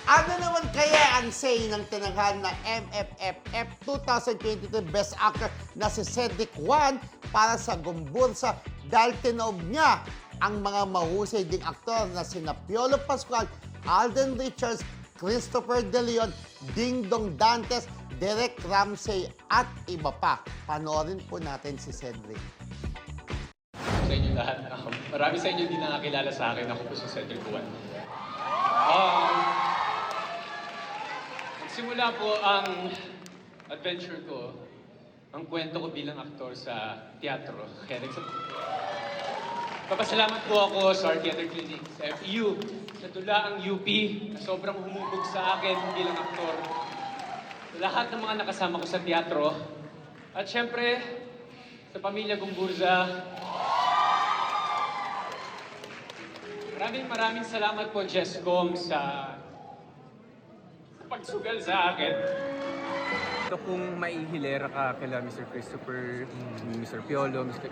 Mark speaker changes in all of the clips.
Speaker 1: Ano naman kaya ang say ng tinanghal na MFFF 2022 Best Actor na si Cedric Juan para sa Gumbursa dahil tinaob niya ang mga mahusay ding aktor na sina Piolo Pascual, Alden Richards, Christopher De Leon, Ding Dong Dantes, Derek Ramsey at iba pa. Panoorin po natin si Cedric.
Speaker 2: Sa inyo lahat. Marami sa inyo hindi nakakilala sa akin. Ako po si Cedric Juan. Nagsimula po ang adventure ko, ang kwento ko bilang aktor sa teatro. Kaya papasalamat po ako sa Art Theater Clinic, sa FEU, sa Tulaang UP, na sobrang humubog sa akin bilang aktor. Sa lahat ng mga nakasama ko sa teatro. At syempre, sa pamilya Gumburza. Maraming salamat po, Jesscom, sa pagsugal sa akin.
Speaker 3: So kung maihilera ka kila Mr. Christopher, Mr. Piolo, Mr.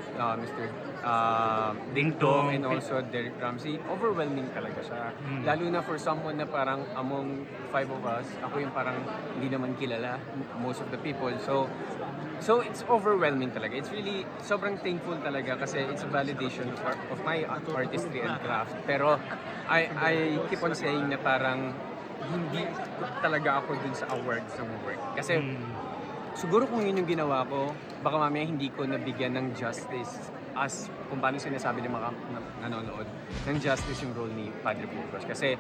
Speaker 3: Ding Dong, and also Derek Ramsey, overwhelming talaga siya. Lalo na for someone na parang among five of us, ako yung parang hindi naman kilala, most of the people. So it's overwhelming talaga. It's really, sobrang thankful talaga kasi it's a validation of my artistry and craft. Pero I keep on saying na parang hindi talaga ako dun sa awards ng work. Kasi siguro kung yun yung ginawa ko, baka mamaya hindi ko nabigyan ng justice as kung paano sinasabi ng mga nanonood, ng justice yung role ni Padre Burgos. Kasi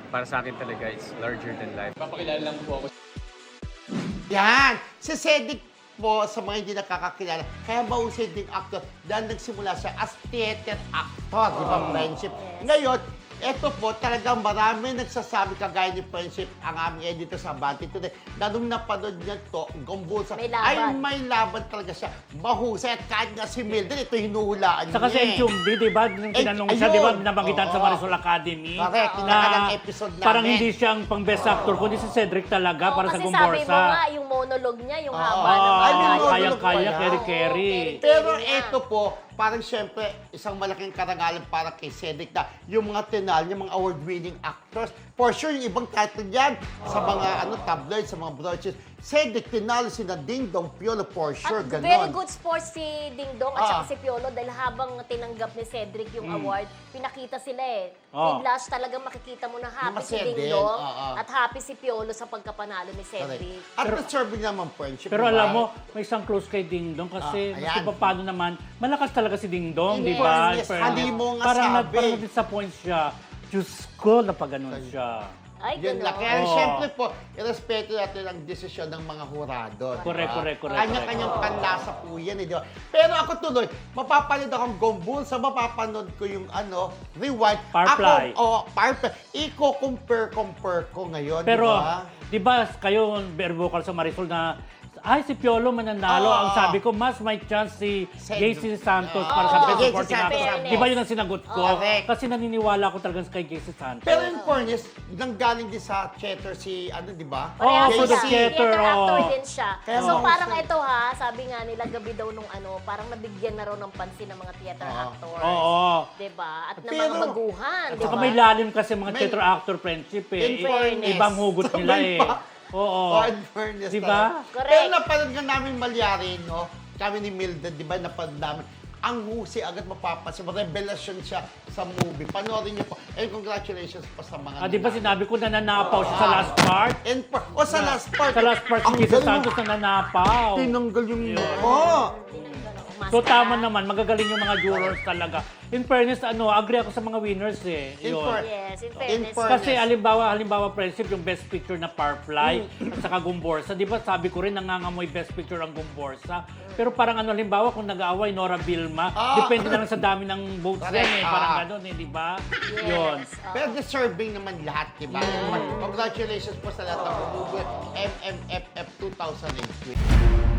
Speaker 3: para sa akin talaga, it's larger than life.
Speaker 2: Papakilala lang po ako.
Speaker 1: Yan! Si Cedric po, sa mga hindi nakakakilala, kaya mahusay ding actor dahil nagsimula siya as theater actor, di ba, Friendship? Ngayon, eto po, talagang marami nagsasabi kagaya ni Friendship, ang aming editor sa Abante Today, na nung napanood niya to, Gumbursa, ay may laban talaga siya. Mahusay. At kahit nga si Mildred, ito hinuhulaan niya.
Speaker 4: Saka si Enchumbi, di ba? Nung tinanong siya, di ba, nabagitan sa Marisol Academy.
Speaker 1: Correct. Kinakalang episode namin.
Speaker 4: Parang hindi siya ang pang best actor, kundi si Cedric talaga para sa
Speaker 5: Kasi
Speaker 4: Gumbursa.
Speaker 5: sabi mo nga, yung monologue niya, yung haba na
Speaker 1: Ay, yung
Speaker 5: mga
Speaker 1: monologue
Speaker 4: kaya-kaya,
Speaker 1: pala.
Speaker 4: keri-keri.
Speaker 1: Pero eto po, parang siyempre, isang malaking karangalan para kay Cedric na yung mga tinal, yung mga award-winning actors. For sure, yung ibang title yan sa mga tabloids, sa mga broadsheets. Cedric, tinalo si na Ding Dong, Piolo, for sure,
Speaker 5: At
Speaker 1: ganon.
Speaker 5: very good sports si Ding Dong at saka si Piolo dahil habang tinanggap ni Cedric yung award, pinakita sila eh. With Blush talagang makikita mo na happy si
Speaker 1: Masaya
Speaker 5: Ding
Speaker 1: din,
Speaker 5: Dong
Speaker 1: oo.
Speaker 5: at happy si Piolo sa pagkapanalo ni
Speaker 1: Correct.
Speaker 5: Cedric.
Speaker 1: At deserving naman friendship.
Speaker 4: Pero
Speaker 1: diba?
Speaker 4: alam mo, may isang close kay Ding Dong kasi
Speaker 1: ayan.
Speaker 4: kung paano naman, malakas talaga si Ding Dong,
Speaker 5: Yes.
Speaker 4: di ba?
Speaker 1: Yes,
Speaker 4: In
Speaker 1: hindi
Speaker 4: fairness.
Speaker 1: mo nga
Speaker 4: parang
Speaker 1: sabi.
Speaker 4: parang na-disappoint siya. Diyos ko, napaganon siya.
Speaker 5: Ay,
Speaker 1: Yun lang.
Speaker 5: gano'n.
Speaker 1: Kaya
Speaker 4: Oo.
Speaker 1: siyempre po, irespeto natin ang desisyon ng mga hurado.
Speaker 4: Correct.
Speaker 1: Kanya-kanyang panlasa po yan, di ba? Pero ako tuloy, mapapanood akong Gumbursa, mapapanood ko yung Rewind.
Speaker 4: Firefly.
Speaker 1: Ako, Firefly. Compare ko ngayon,
Speaker 4: Pero,
Speaker 1: di ba?
Speaker 4: di ba, kayo, bare vocal sa Marisol na, ay, si Piolo mananalo.
Speaker 1: Oo.
Speaker 4: Ang sabi ko, mas may chance si JC Santos para sa
Speaker 1: Oo,
Speaker 4: Best
Speaker 1: JC
Speaker 4: Supporting
Speaker 1: Santos.
Speaker 4: Actor. Di ba yun ang sinagot ko?
Speaker 1: Correct.
Speaker 4: Kasi naniniwala ko talaga kay JC Santos.
Speaker 1: Pero in fairness, nanggaling din sa theater si, di ba?
Speaker 4: Oo,
Speaker 5: Parehas
Speaker 4: for the
Speaker 5: siya.
Speaker 4: theater,
Speaker 5: actor
Speaker 4: oo.
Speaker 5: din siya.
Speaker 1: Kaya
Speaker 5: So
Speaker 1: mahusay.
Speaker 5: parang ito sabi nga nila gabi daw nung parang nabigyan na raw ng pansin ng mga theater actors.
Speaker 4: Oo.
Speaker 5: Diba? At ng
Speaker 1: Pero-
Speaker 5: mga baguhan,
Speaker 4: At
Speaker 5: diba?
Speaker 4: saka may lalim kasi mga
Speaker 1: May-
Speaker 4: theater actor friendship
Speaker 1: In
Speaker 4: eh.
Speaker 1: fairness.
Speaker 4: Ibang hugot
Speaker 1: So,
Speaker 4: nila
Speaker 1: may
Speaker 4: eh.
Speaker 1: pa-
Speaker 4: Oo.
Speaker 1: In fairness.
Speaker 4: Di ba?
Speaker 1: talaga.
Speaker 5: Correct.
Speaker 1: Pero napanood nga namin Malyari, no? Kami ni Mildred, di ba, napanood namin. Ang husay agad mapapansin. Revelation siya sa movie. Panoorin niyo po. And congratulations po sa mga
Speaker 4: Di ba
Speaker 1: nanalo.
Speaker 4: sinabi ko nananapaw siya sa last part?
Speaker 1: Sa last part.
Speaker 4: Sa last part si
Speaker 1: Ang
Speaker 4: JC
Speaker 1: galing
Speaker 4: Santos
Speaker 1: mo.
Speaker 4: nananapaw.
Speaker 1: Tinanggal yung
Speaker 4: Yun.
Speaker 1: mukha.
Speaker 4: So tama naman, magagaling yung mga jurors talaga. In fairness, agree ako sa mga winners eh.
Speaker 1: In
Speaker 4: Yun.
Speaker 1: fair-
Speaker 5: Yes, in
Speaker 1: In
Speaker 5: fairness.
Speaker 1: fairness.
Speaker 4: Kasi halimbawa friendship, yung best picture na Firefly at saka Gumbursa. Di ba sabi ko rin, nangangamoy best picture ang Gumbursa. Pero parang halimbawa kung nag-aaway, Nora Bilma, depende na lang sa dami ng votes yan eh. Parang gano'n eh, di ba? Yun.
Speaker 1: Pero deserving naman lahat, di ba? Congratulations po sa lahat ng movie MMFF 2008.